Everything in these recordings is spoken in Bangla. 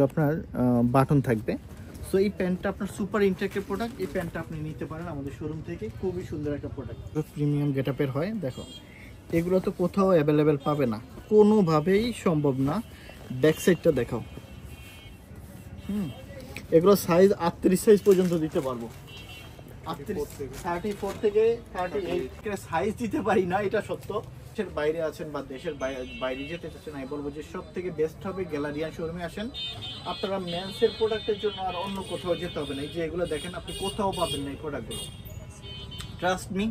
আপনার বাটন থাকবে। সো এই প্যান্টটা আপনার সুপার ইনটেকের প্রোডাক্ট। এই প্যান্টটা আপনি নিতে পারেন আমাদের শোরুম থেকে, খুবই সুন্দর একটা প্রোডাক্ট, প্রিমিয়াম গেটআপের হয়। দেখো এগুলো তো কোথাও অ্যাভেলেবেল পাবে না, কোনোভাবেই সম্ভব না। ব্যাক সাইডটা দেখাও। এগুলো সাইজ 38 সাইজ পর্যন্ত দিতে পারবো। 34 থেকে 38 সাইজ দিতে পারি না, এটা সত্য। দেশের বাইরে আছেন বা দেশের বাইরে যেতে চাচ্ছেন, আমি বলবো যে সব থেকে বেস্ট হবে গ্যালারিয়ান শোরুমে আসেন। আপনারা মেন্সের প্রোডাক্টের জন্য আর অন্য কোথাও যেতে হবে না। এই যে এগুলো দেখেন, আপনি কোথাও পাবেন না এই প্রোডাক্টগুলো। ট্রাস্ট মি,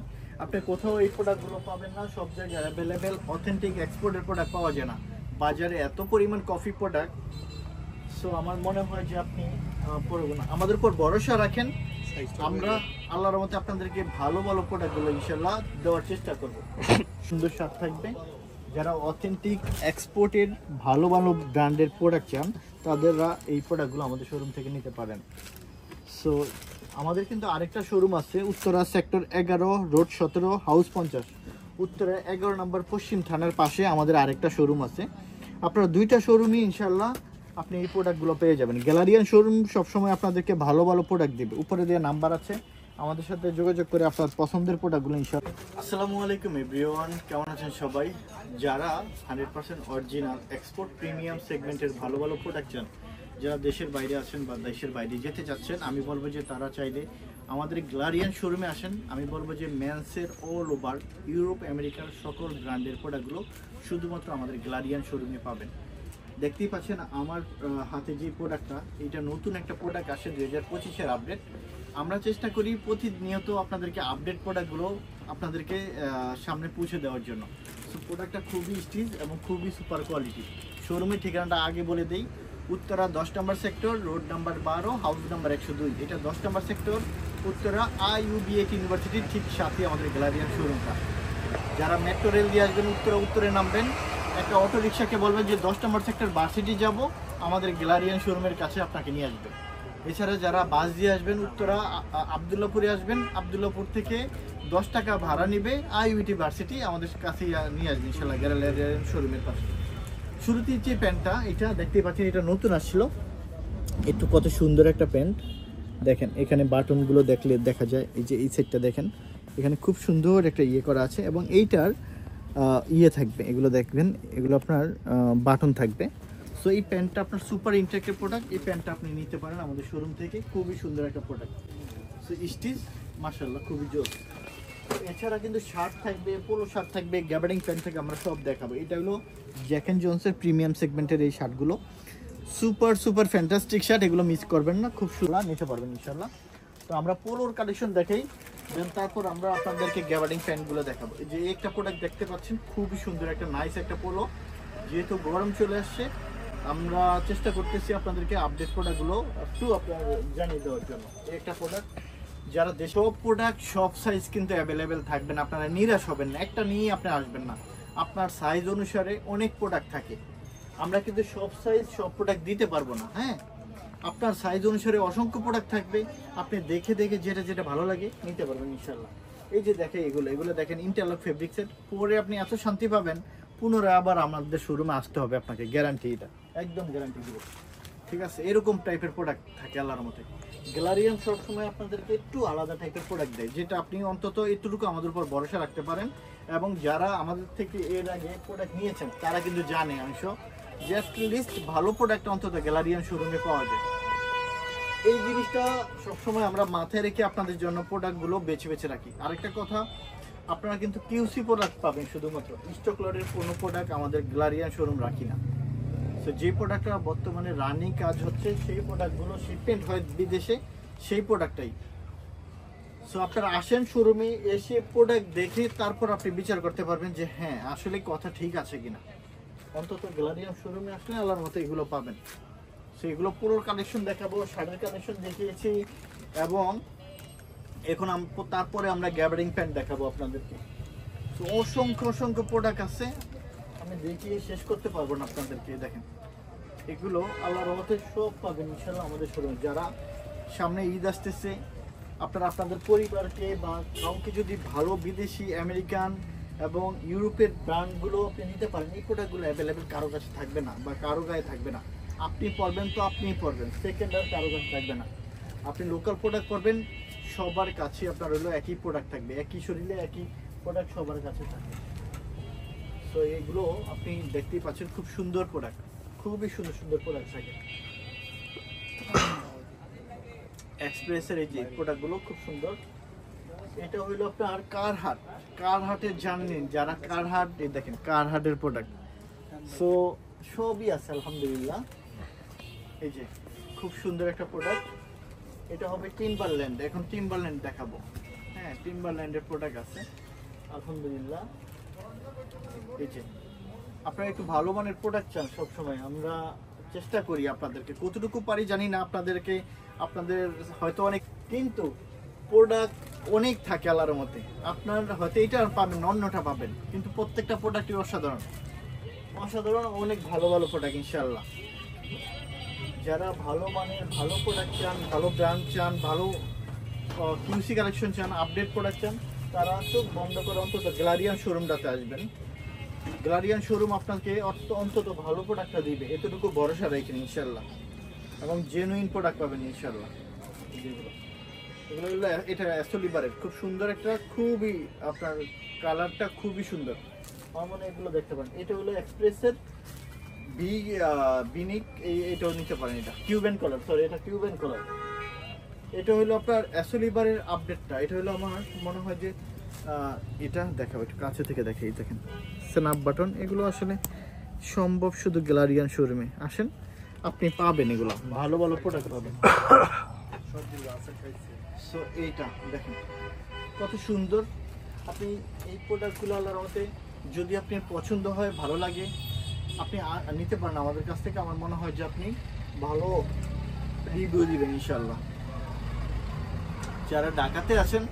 আপনি কোথাও এই প্রোডাক্টগুলো পাবেন না। সব জায়গায় অ্যাভেলেবেল অথেন্টিক এক্সপোর্টের প্রোডাক্ট পাওয়া যায় না। বাজারে এত পরিমাণ কফি প্রোডাক্ট, সো আমার মনে হয় যে আপনি আমাদের উপর ভরসা রাখেন। আমরা আল্লাহর রহমতে আপনাদেরকে ভালো ভালো প্রোডাক্টগুলো ইনশাল্লাহ দেওয়ার চেষ্টা করব। সুন্দর স্বাদ থাকবে। যারা অথেন্টিক এক্সপোর্টের ভালো ভালো ব্র্যান্ডের প্রোডাক্ট চান, তাদেররা এই প্রোডাক্টগুলো আমাদের শোরুম থেকে নিতে পারেন। সো আমাদের কিন্তু আরেকটা শোরুম আছে Uttara sector 11 road 17 house 50, Uttara 11 নম্বর পশ্চিম থানার পাশে আমাদের আরেকটা শোরুম আছে। আপনারা দুইটা শোরুমই ইনশাল্লাহ আপনি এই প্রোডাক্টগুলো পেয়ে যাবেন। গ্যালারিয়ান শোরুম সবসময় আপনাদেরকে ভালো ভালো প্রোডাক্ট দিবে। উপরে দেওয়া নাম্বার আছে, আমাদের সাথে যোগাযোগ করে আপনার পছন্দের প্রোডাক্টগুলো ইনশাআল্লাহ। আসসালামু আলাইকুম এভরিওয়ান, কেমন আছেন সবাই? যারা 100% অরিজিনাল এক্সপোর্ট প্রিমিয়াম সেগমেন্টের ভালো ভালো প্রোডাক্ট চান, যারা দেশের বাইরে আছেন বা দেশের বাইরে যেতে চাচ্ছেন, আমি বলবো যে তারা চাইলে আমাদের গ্যালারিয়ান শোরুমে আসেন। আমি বলবো যে মেন্সের অল ওভার ইউরোপ আমেরিকার সকল ব্র্যান্ডের প্রোডাক্টগুলো শুধুমাত্র আমাদের গ্যালারিয়ান শোরুমে পাবেন। দেখতেই পাচ্ছেন আমার হাতে যে প্রোডাক্টটা, এটা নতুন একটা প্রোডাক্ট আসে 2025-এর আপডেট। আমরা চেষ্টা করি প্রতিনিয়ত আপনাদেরকে আপডেট প্রোডাক্টগুলো আপনাদেরকে সামনে পৌঁছে দেওয়ার জন্য। সো প্রোডাক্টটা খুবই স্টিচ এবং খুবই সুপার কোয়ালিটি। শোরুমের ঠিকানাটা আগে বলে দেই, উত্তরা 10 নম্বর sector, road number 12, house number 102। এটা 10 নম্বর সেক্টর, উত্তরা IUB8 ইউনিভার্সিটির ঠিক সাথে আমাদের গ্যালারিয়ান শোরুমটা। যারা মেট্রো রেল দিয়ে আসবেন উত্তরে নামবেন, একটা অটো রিক্সাকে বলবেন যে 10 নম্বর সেক্টর ভার্সিটি যাব, আমাদের গ্যালারিয়ান শোরুমের কাছে আপনাকে নিয়ে আসবে। এছাড়া যারা বাস দিয়ে আসবেন, উত্তরা আবদুল্লাপুরে আসবেন, আবদুল্লাপুর থেকে 10 টাকা ভাড়া নেবে, IUT ভার্সিটি আমাদের কাছে নিয়ে আসবেন ইনশাল্লাহ গ্যালারিয়ান শোরুমের পাশে। শুরুতেই যে প্যান্টটা, এটা দেখতেই পাচ্ছেন, এটা নতুন আসছিল। একটু কত সুন্দর একটা প্যান্ট দেখেন, এখানে বাটনগুলো দেখলে দেখা যায়। এই যে এই সাইডটা দেখেন, এখানে খুব সুন্দর একটা ইয়ে করা আছে এবং এইটার ইয়ে থাকবে, এগুলো দেখবেন, এগুলো আপনার বাটন থাকবে। সো এই প্যান্টটা আপনার সুপার ইনটেকের প্রোডাক্ট। এই প্যান্টটা আপনি নিতে পারেন আমাদের শোরুম থেকে, খুবই সুন্দর একটা প্রোডাক্ট। সো স্টিচ মাশাআল্লাহ খুবই জোর। এছাড়া কিন্তু শার্ট থাকবে, পোলো শার্ট থাকবে, গ্যাবার্ডিং প্যান্ট থেকে আমরা সব দেখাবো। এটা হলো জ্যাক অ্যান্ড জোন্সের প্রিমিয়াম সেগমেন্টের এই শার্টগুলো, সুপার ফ্যান্টাস্টিক শার্ট। এগুলো মিস করবেন না, খুব সুন্দর নিতে পারবেন ইনশাল্লাহ। তো আমরা পোলোর কালেকশন দেখাই, দেন তারপর আমরা আপনাদেরকে গ্যাবার্ডিং প্যান্টগুলো দেখাবো। এই যে একটা প্রোডাক্ট দেখতে পাচ্ছেন, খুবই সুন্দর একটা নাইস একটা পোলো। যেহেতু গরম চলে আসছে, আমরা চেষ্টা করতেছি আপনাদেরকে আপডেট প্রোডাক্টগুলো একটু আপনার জানিয়ে দেওয়ার জন্য। এই একটা প্রোডাক্ট, যারা সব প্রোডাক্ট সব সাইজ কিন্তু অ্যাভেলেবেল থাকবেন, আপনারা নিরাশ হবেন না। একটা নিয়ে আপনি আসবেন না, আপনার সাইজ অনুসারে অনেক প্রোডাক্ট থাকে। আমরা কিন্তু সব সাইজ সব প্রোডাক্ট দিতে পারবো না। হ্যাঁ, আপনার সাইজ অনুসারে অসংখ্য প্রোডাক্ট থাকবে, আপনি দেখে যেটা ভালো লাগে নিতে পারবেন ইনশাল্লাহ। এই যে দেখেন, এগুলো দেখেন ইন্টারলক ফেব্রিক্সের, পরে আপনি এত শান্তি পাবেন, পুনরায় আবার আমাদের শোরুমে আসতে হবে আপনাকে, গ্যারান্টি, এটা একদম গ্যারান্টি দিব। ঠিক আছে, এরকম টাইপের প্রোডাক্ট থাকে আল্লাহর মতে। গ্যালারিয়ান সবসময় আপনাদেরকে একটু আলাদা টাইপের প্রোডাক্ট দেয়, যেটা আপনি অন্তত এতটুকু আমাদের উপর ভরসা রাখতে পারেন। এবং যারা আমাদের থেকে এর আগে প্রোডাক্ট নিয়েছেন, তারা কিন্তু জানে অংশ যে লিস্ট ভালো প্রোডাক্ট অন্তত গ্যালারিয়ান শোরুমে পাওয়া যায়। এই জিনিসটা সবসময় আমরা মাথায় রেখে আপনাদের জন্য প্রোডাক্টগুলো বেছে রাখি। আরেকটা কথা, আপনারা কিন্তু কিউসি প্রোডাক্ট পাবেন শুধুমাত্র। স্টক লটের কোনো প্রোডাক্ট আমাদের গ্যালারিয়ান শোরুম রাখি না। সো যে প্রোডাক্টটা বর্তমানে রানিং কাজ হচ্ছে, সেই প্রোডাক্টগুলো শিপমেন্ট হয় বিদেশে, সেই প্রোডাক্টটাই। সো আপনারা আসেন শোরুমে, এসে প্রোডাক্ট দেখে তারপর আপনি বিচার করতে পারবেন যে হ্যাঁ আসলে কথা ঠিক আছে কিনা। অন্তত গ্যালারিয়ান শোরুমে আসলে আল্লাহর মতো এগুলো পাবেন। সেগুলো পুরো কালেকশন দেখাবো, শার্টের কালেকশন দেখিয়েছি, এবং এখন তারপরে আমরা গ্যাবার্ডিং প্যান্ট দেখাবো আপনাদেরকে। তো অসংখ্য প্রোডাক্ট আছে, আমি দেখিয়ে শেষ করতে পারবো না আপনাদেরকে। দেখেন, এগুলো আল্লাহর রহমতে সব পাবেন ইনশাআল্লাহ আমাদের শোরুমে। যারা সামনে ঈদ আসতেছে, আপনারা আপনাদের পরিবারকে বা কাউকে যদি ভালো বিদেশি, আমেরিকান এবং ইউরোপের ব্র্যান্ডগুলো আপনি নিতে পারেন, এই প্রোডাক্টগুলো অ্যাভেলেবেল কারো কাছে থাকবে না বা কারো গায়ে থাকবে না। আপনি পরবেন তো আপনিই পরবেন, সেকেন্ড আর কারো কাছে থাকবে না। আপনি লোকাল প্রোডাক্ট পরবেন, সবার কাছে আপনার হলো একই প্রোডাক্ট থাকবে, একই শরীরে একই প্রোডাক্ট সবার কাছে থাকবে। তো এগুলো আপনি দেখতেই পাচ্ছেন, খুব সুন্দর প্রোডাক্ট, খুবই সুন্দর সুন্দর প্রোডাক্ট থাকে। এক্সপ্রেসের এই যে প্রোডাক্টগুলো খুব সুন্দর। এটা হইলো আপনার কারহাট, কারহাটের জানেন যারা, কারহাট এই দেখেন কারহাটের প্রোডাক্ট। সো সবই আছে আলহামদুলিল্লাহ। এই যে খুব সুন্দর একটা প্রোডাক্ট, এটা হবে টিম্বারল্যান্ড। এখন টিম্বারল্যান্ড দেখাবো। হ্যাঁ, টিম্বারল্যান্ডের প্রোডাক্ট আছে আলহামদুলিল্লাহ। এই যে আপনারা একটু ভালো মানের প্রোডাক্ট চান সবসময়, আমরা চেষ্টা করি আপনাদেরকে, কতটুকু পারি জানি না, আপনাদের হয়তো অনেক, কিন্তু প্রোডাক্ট অনেক থাকে আল্লাহর মতে। আপনার হয়তো এটা পাবেন, অন্যটা পাবেন, কিন্তু প্রত্যেকটা প্রোডাক্টই অসাধারণ অসাধারণ, অনেক ভালো ভালো প্রোডাক্ট ইনশাআল্লাহ। যারা ভালো মানের ভালো প্রোডাক্ট চান, ভালো ব্র্যান্ড চান, ভালো কিউসি কালেকশন চান, আপডেট প্রোডাক্ট চান, তারা চোখ বন্ধ করে অন্তত গ্যালারিয়ান শোরুমটাতে আসবেন। গ্যালারিয়ান শোরুম আপনাকে অন্তত ভালো প্রোডাক্টটা দিবে, এতটুকু ভরসা রাখেন ইনশাআল্লাহ, এবং জেনুইন প্রোডাক্ট পাবেন ইনশাআল্লাহ। এগুলো এটা অ্যাসোলিবারের খুব সুন্দর একটা, খুবই আপনার কালারটা খুবই সুন্দর, আমার মনে এগুলো দেখতে পারেন। এটা হলো এক্সপ্রেসের বিনিক, এটাও নিতে পারেন। এটা কিউবেন কালার, সরি এটা কিউবেন কালার। এটা হলো আপনার অ্যাসোলিবারের আপডেটটা। এটা হলো আমার মনে হয় যে এটা দেখাবো একটু কাছে থেকে, দেখে এই দেখেন স্ন্যাপ বাটন। এগুলো আসলে সম্ভব শুধু গ্যালারিয়ান শোরুমে আসেন, আপনি পাবেন এগুলো, ভালো ভালো প্রোডাক্ট পাবেন। সো এইটা দেখেন কত সুন্দর। আপনি এই প্রোডাক্টগুলো আল্লাহর রহমতে যদি আপনি পছন্দ হয়, ভালো লাগে, আপনি নিতে পারেন আমাদের কাছ থেকে। আমার মনে হয় যে আপনি ভালো রিভিউ দিবেন ইনশাল্লাহ। যারা ঢাকাতে আছেন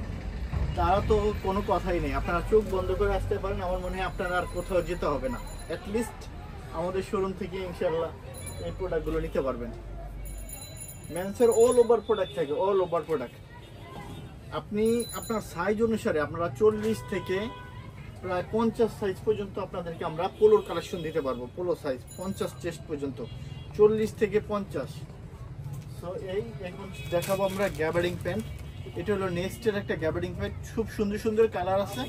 তারা তো কোনো কথাই নেই, আপনারা চোখ বন্ধ করে আসতে পারেন। আমার মনে হয় আপনারা আর কোথাও যেতে হবে না, অ্যাটলিস্ট আমাদের শোরুম থেকে ইনশাল্লাহ এই প্রোডাক্টগুলো নিতে পারবেন। মেন্সের অল ওভার প্রোডাক্ট থাকে, অল ওভার প্রোডাক্ট। আপনি আপনার সাইজ অনুসারে আপনারা 40 থেকে প্রায় 50 সাইজ পর্যন্ত আপনাদেরকে আমরা পোলোর কালেকশন দিতে পারবো। পোলো সাইজ 50 চেস্ট পর্যন্ত, 40 থেকে 50। সো এই এখন দেখাবো আমরা গ্যাবার্ডিং প্যান্ট। এটা হলো নেক্সটের একটা গ্যাবার্ডিং প্যান্ট, খুব সুন্দর সুন্দর কালার আছে,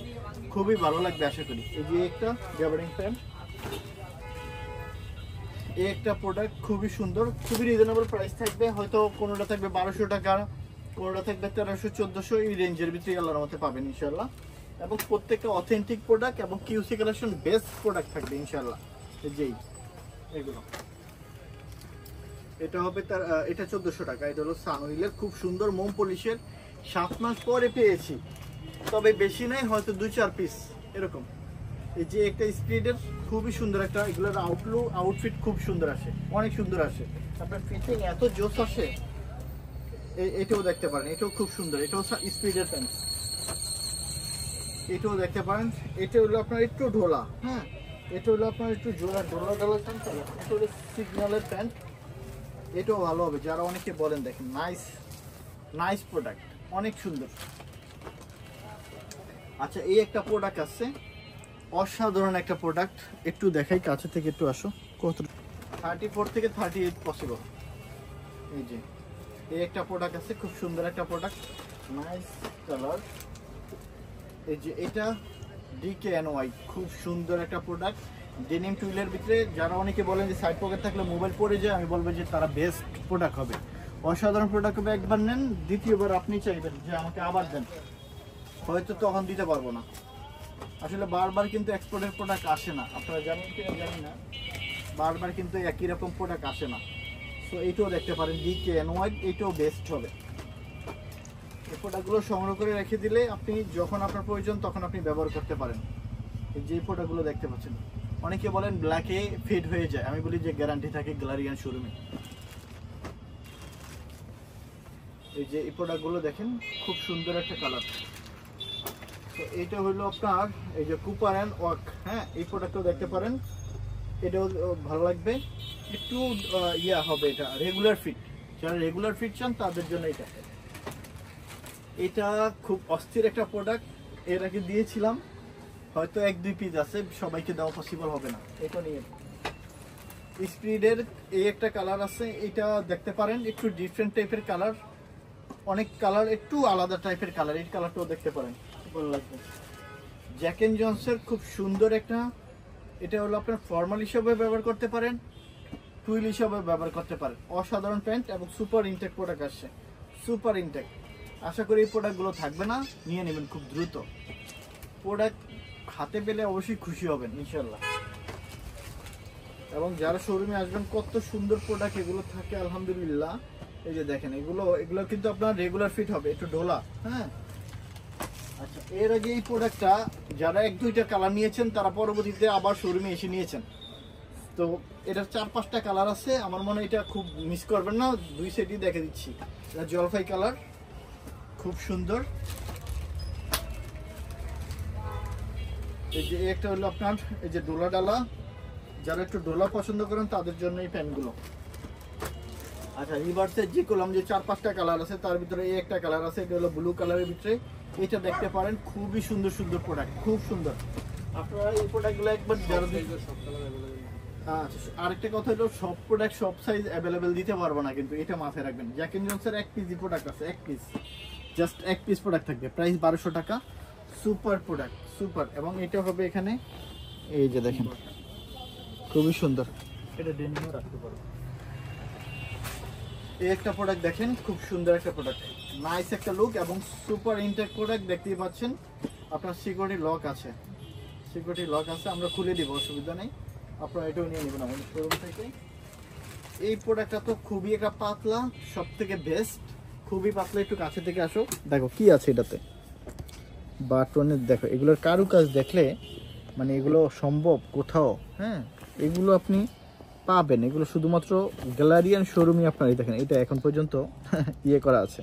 খুবই ভালো লাগবে আশা করি। এই যে একটা গ্যাবার্ডিং প্যান্ট, এই একটা প্রোডাক্ট খুবই সুন্দর, খুবই রিজনেবল প্রাইস থাকবে। হয়তো কোনোটা থাকবে 1200 টাকা, কোনোটা থাকবে 1300-1400, এই রেঞ্জের ভিতরে আল্লাহর মধ্যে পাবেন ইনশাল্লাহ। এবং প্রত্যেকটা অথেন্টিক প্রোডাক্ট এবং কিউসি কালেকশন বেস্ট প্রোডাক্ট থাকবে ইনশাল্লাহ। যেই এগুলো এটা হবে তার, এটা 1400 টাকা। এটা হলো সানউইলের খুব সুন্দর মোম পলিশের, 7 মাস পরে পেয়েছি, তবে বেশি নাই, হয়তো 2-4 পিস এরকম। এই যে একটা স্পিডের খুবই সুন্দর একটা, এগুলোর আউটফিট খুব সুন্দর আসে, অনেক সুন্দর আসে, আপনার ফিটিং এত জোস আসে। এটাও দেখতে পারেন, এটাও খুব সুন্দর, এটাও স্পিডের প্যান্ট, এটাও দেখতে পারেন। এটা হলো আপনার একটু ঢোলা, হ্যাঁ এটা হলো আপনার একটু ঢোলা প্যান্ট। এটা হলো সিগন্যালের প্যান্ট, এটাও ভালো হবে। যারা অনেকে বলেন, দেখেন নাইস প্রোডাক্ট, অনেক সুন্দর। আচ্ছা, এই একটা প্রোডাক্ট আছে, অসাধারণ একটা প্রোডাক্ট, একটু দেখাই কাছে থেকে, একটু আসো। কত 34 থেকে 38 পসিবল। এই যে এই একটা প্রোডাক্ট আছে, খুব সুন্দর একটা প্রোডাক্ট, নাইস কালার। এই যে এটা DKNY, খুব সুন্দর একটা প্রোডাক্ট, ডেনিম টুইলের ভিতরে। যারা অনেকে বলেন যে সাইড পকেট থাকলে মোবাইল পড়ে যায়, আমি বলবো যে তারা বেস্ট প্রোডাক্ট হবে, অসাধারণ প্রোডাক্ট হবে। একবার নেন, দ্বিতীয়বার আপনি চাইবেন যে আমাকে আবার দেন, হয়তো তখন দিতে পারবো না। আসলে বারবার কিন্তু এক্সপোর্টের প্রোডাক্ট আসে না, আপনারা জানেন কিনা জানি না, বারবার কিন্তু একই রকম প্রোডাক্ট আসে না। সো এইটাও দেখতে পারেন DKNY, এইটাও বেস্ট হবে। এই প্রোডাক্টগুলো সংগ্রহ করে রেখে দিলে আপনি যখন আপনার প্রয়োজন তখন আপনি ব্যবহার করতে পারেন। এই যে প্রোডাক্টগুলো দেখতে পাচ্ছেন, অনেকে বলেন ব্ল্যাকে ফেড হয়ে যায়, আমি বলি যে গ্যারান্টি থাকে গ্যালারিয়ান শোরুমে। এই যে এই প্রোডাক্টগুলো দেখেন, খুব সুন্দর একটা কালার। তো এইটা হলো আপনার এই যে কুপার অ্যান্ড ওয়ার্ক, হ্যাঁ এই প্রোডাক্টটাও দেখতে পারেন, এটাও ভালো লাগবে। একটু ইয়া হবে, এটা রেগুলার ফিট, যারা রেগুলার ফিট চান তাদের জন্য এটা খুব অস্থির একটা প্রোডাক্ট। এর আগে দিয়েছিলাম, হয়তো 1-2 পিস আছে, সবাইকে দেওয়া পসিবল হবে না। এটা নিয়ে স্পিডের এই একটা কালার আছে, এটা দেখতে পারেন একটু ডিফারেন্ট টাইপের কালার, অনেক কালার একটু আলাদা টাইপের কালার, এই কালারটাও দেখতে পারেন, ভালো লাগবে। জ্যাক এন্ড জনসের খুব সুন্দর একটা, এটা হলো আপনার ফর্মাল হিসাবে ব্যবহার করতে পারেন, টুইল হিসাবে ব্যবহার করতে পারেন। অসাধারণ প্যান্ট এবং সুপার ইনটেক প্রোডাক্ট আসছে, সুপার ইনটেক। আশা করি এই প্রোডাক্টগুলো থাকবে না, নিয়ে নেবেন খুব দ্রুত। প্রোডাক্ট হাতে পেলে অবশ্যই খুশি হবেন ইনশাল্লাহ। এবং যারা শোরুমে আসবেন কত সুন্দর প্রোডাক্ট এগুলো থাকে আলহামদুলিল্লাহ। এই যে দেখেন এগুলো কিন্তু আপনার রেগুলার ফিট হবে, একটু ডোলা। হ্যাঁ আচ্ছা, এর আগে এই প্রোডাক্টটা যারা 1-2টা কালার নিয়েছেন তারা পরবর্তীতে আবার শোরুমে এসে নিয়েছেন। তো এটার 4-5টা কালার আছে, আমার মনে হয় এটা খুব মিস করবেন না, 2 সেটই দেখে দিচ্ছি। এটা জলপাই কালার, খুব সুন্দর। এই যে একটা হলো আপনার এই যে ডোলা ডালা, যারা একটু ডোলা পছন্দ করেন তাদের জন্য এই প্যান্টগুলো। আচ্ছা, রিভার্সের যে করলাম যে 4-5টা কালার আছে, তার ভিতরে এই একটা কালার আছে, এটা হলো ব্লু কালারের ভিতরে। এটা দেখতে পারেন, খুবই সুন্দর সুন্দর প্রোডাক্ট, খুব সুন্দর। আপনারা এই প্রোডাক্টগুলো একবার যারা আচ্ছা, আরেকটা কথা হলো সব প্রোডাক্ট সব সাইজ অ্যাভেলেবেল দিতে পারবো না, কিন্তু এটা মাথায় রাখবেন। জ্যাক এন্ড জনসের 1 পিস প্রোডাক্ট আছে, 1 পিস, জাস্ট 1 পিস প্রোডাক্ট থাকবে, প্রাইস 1200 টাকা। Super product, super. এবং এটা হবে এখানে, এই যে দেখেন খুবই সুন্দর, এটা ডেনিমও রাখতে পারবো। এই একটা প্রোডাক্ট দেখেন, খুব সুন্দর একটা প্রোডাক্ট, নাইস একটা লুক এবং সুপার ইনটেক প্রোডাক্ট। দেখতেই পাচ্ছেন আপনার সিকিউরিটি লক আছে, সিকিউরিটি লক আছে, আমরা খুলে দিব, অসুবিধা নেই। আপনারা এটাও নিয়ে নেবেন আমাদের শোরুম থেকে। এই প্রোডাক্টটা তো খুবই একটা পাতলা, সব থেকে বেস্ট, খুবই পাতলা। একটু কাছে থেকে আসো, দেখো কি আছে এটাতে, বাটনের দেখো, এগুলোর কারুকাজ দেখলে মানে এগুলো সম্ভব কোথাও। হ্যাঁ, এগুলো আপনি পাবেন, এগুলো শুধুমাত্র গ্যালারিয়ান শোরুমে আপনারা দেখেন, এটা এখন পর্যন্ত ইয়ে করা আছে,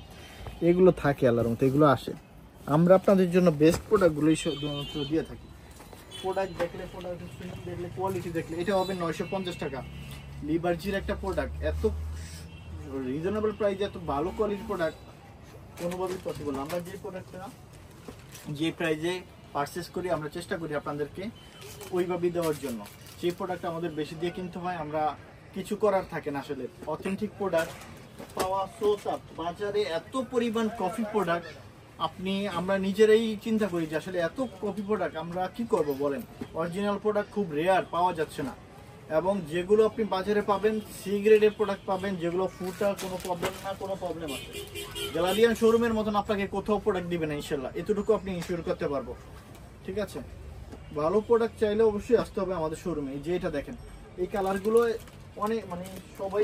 এগুলো থাকে আল্লাহর মতো, এগুলো আসে। আমরা আপনাদের জন্য বেস্ট প্রোডাক্টগুলোই শুধুমাত্র দিয়ে থাকি। প্রোডাক্ট দেখলে, প্রোডাক্ট দেখলে, কোয়ালিটি দেখলে, এটা হবে 950 টাকা। লিবার্জির একটা প্রোডাক্ট, এত রিজনেবল প্রাইসে এত ভালো কোয়ালিটির প্রোডাক্ট কোনোভাবেই পসিবল না। আমরা যে প্রোডাক্টটা যে প্রাইসে পারচেস করি, আমরা চেষ্টা করি আপনাদেরকে ওইভাবেই দেওয়ার জন্য। যে প্রোডাক্ট আমাদের বেশি দিয়ে কিনতে হয়, আমরা কিছু করার থাকে না আসলে। অথেন্টিক প্রোডাক্ট পাওয়া সো টাফ। বাজারে এত পরিমাণ কফি প্রোডাক্ট, আমরা নিজেরাই চিন্তা করি যে আসলে এত কপি প্রোডাক্ট আমরা কি করব বলেন। অরিজিনাল প্রোডাক্ট খুব রেয়ার, পাওয়া যাচ্ছে না। এবং যেগুলো আপনি বাজারে পাবেন সি গ্রেডের প্রোডাক্ট পাবেন, যেগুলো ফুটা কোনো প্রবলেম না, কোনো প্রবলেম আছে। গ্যালারিয়ান শোরুমের মতন আপনাকে কোথাও প্রোডাক্ট দিবে না ইনশাল্লাহ, এতটুকু আপনি ইনশিওর করতে পারবো। ঠিক আছে, ভালো প্রোডাক্ট চাইলে অবশ্যই আসতে হবে আমাদের শোরুমে। যে এটা দেখেন, এই কালারগুলো অনেক মানে সবাই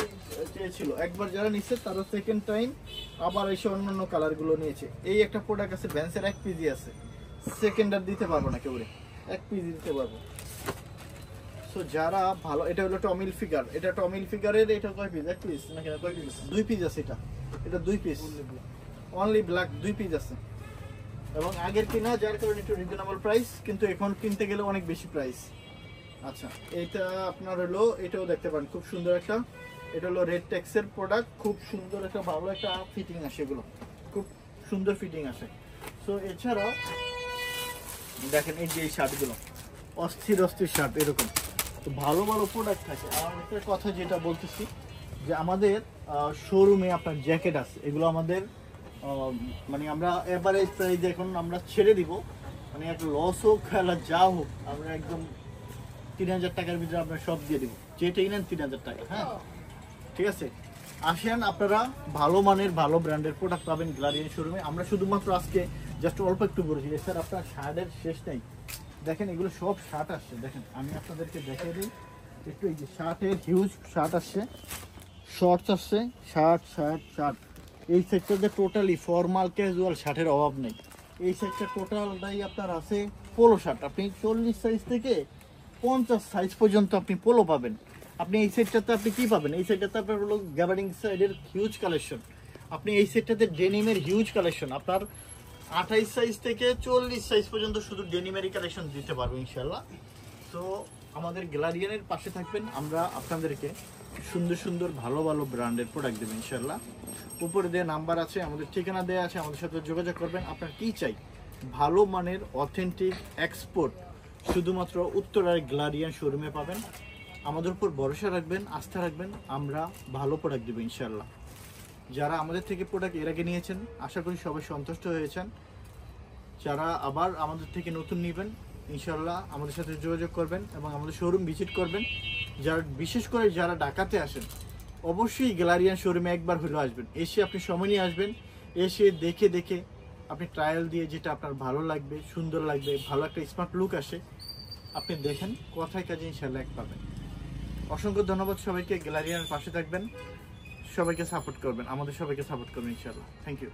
চেয়েছিল, একবার যারা নিচ্ছে তারা সেকেন্ড টাইম আবার এসে অন্যান্য কালারগুলো নিয়েছে। এই একটা প্রোডাক্ট আছে ভ্যান্সের, 1 পিজি আছে, সেকেন্ডার দিতে পারবো না কেউ, 1 পিজি দিতে পারবো। সো যারা ভালো, এটা হলো টমিল ফিগার, এটা টমিল ফিগারের, এটা কয় পিস, 1 পিস নাকি না, কয় পিস, 2 পিস আছে। এটা 2 পিস, অনলি ব্ল্যাক 2 পিস আছে। এবং আগের কিনা, যার কারণে একটু রিজনেবল প্রাইস, কিন্তু এখন কিনতে গেলে অনেক বেশি প্রাইস। আচ্ছা, এটা আপনার হলো, এটাও দেখতে পারেন খুব সুন্দর একটা, এটা হলো রেড টেক্সের প্রোডাক্ট, খুব সুন্দর একটা ভালো একটা ফিটিং আসে, এগুলো খুব সুন্দর ফিটিং আসে। সো এছাড়াও দেখেন এই যে এই শার্টগুলো অস্থির অস্থির শার্ট, এরকম তো ভালো ভালো প্রোডাক্ট থাকে। আর একটা কথা যেটা বলতেছি, যে আমাদের শোরুমে আপনার জ্যাকেট আছে, এগুলো আমাদের মানে আমরা এভারেজ প্রাইসে এখন আমরা ছেড়ে দিব, মানে একটা লস হোক খেলা যা হোক, আমরা একদম 3000 টাকার ভিতরে আপনার সব দিয়ে দিব, যেটাই নেন 3000 টাকা। হ্যাঁ ঠিক আছে, আসেন আপনারা, ভালো মানের ভালো ব্র্যান্ডের প্রোডাক্ট পাবেন গ্যালারিয়ান শোরুমে। আমরা শুধুমাত্র আজকে জাস্ট অল্প একটু বলেছি, স্যার আপনার শার্টের শেষ নেই। দেখেন এগুলো সব শার্ট আসছে, দেখেন আমি আপনাদেরকে দেখিয়ে দিই একটু। এই যে শার্টের হিউজ শার্ট আসছে, শর্টস আসছে, শার্ট। এই সেক্টরে টোটালি ফর্মাল ক্যাজুয়াল শার্টের অভাব নেই। এই সেক্টর টোটালটাই আপনার আছে পোলো শার্ট। আপনি 40 সাইজ থেকে 50 সাইজ পর্যন্ত আপনি পোলো পাবেন। আপনি এই সেটটাতে আপনি কি পাবেন, এই সেটটাতে আপনার হলো গ্যাবার্ডিং সাইডের হিউজ কালেকশন। আপনি এই সেটটাতে ডেনিমের হিউজ কালেকশন, আপনার 28 সাইজ থেকে 40 সাইজ পর্যন্ত শুধু ডেনিমেরই কালেকশন দিতে পারবো ইনশাল্লাহ। তো আমাদের গ্যালারিয়ানের পাশে থাকবেন, আমরা আপনাদেরকে সুন্দর সুন্দর ভালো ভালো ব্র্যান্ডের প্রোডাক্ট দেবেন ইনশাল্লাহ। উপরে দেওয়া নাম্বার আছে, আমাদের ঠিকানা দেওয়া আছে, আমাদের সাথে যোগাযোগ করবেন। আপনার কি চাই, ভালো মানের অথেন্টিক এক্সপোর্ট শুধুমাত্র উত্তরার গ্যালারিয়ান শোরুমে পাবেন। আমাদের উপর ভরসা রাখবেন, আস্থা রাখবেন, আমরা ভালো প্রোডাক্ট দেবো ইনশাল্লাহ। যারা আমাদের থেকে প্রোডাক্ট এর আগে নিয়েছেন আশা করি সবাই সন্তুষ্ট হয়েছেন। যারা আবার আমাদের থেকে নতুন নেবেন ইনশাল্লাহ আমাদের সাথে যোগাযোগ করবেন এবং আমাদের শোরুম ভিজিট করবেন। যারা বিশেষ করে যারা ঢাকাতে আসেন অবশ্যই গ্যালারিয়ান শোরুমে একবার হলেও আসবেন। এসে আপনি সময় নিয়ে আসবেন, এসে দেখে দেখে আপনি ট্রায়াল দিয়ে যেটা আপনার ভালো লাগবে, সুন্দর লাগবে, ভালো একটা স্মার্ট লুক আসে, আপনি দেখেন, কথায় কাজে ইনশাল্লাহ এক পাবেন। অসংখ্য ধন্যবাদ সবাইকে। গ্যালারিয়ানের পাশে থাকবেন, সবাইকে সাপোর্ট করবেন, আমাদের সবাইকে সাপোর্ট করবেন ইনশাল্লাহ। Thank you.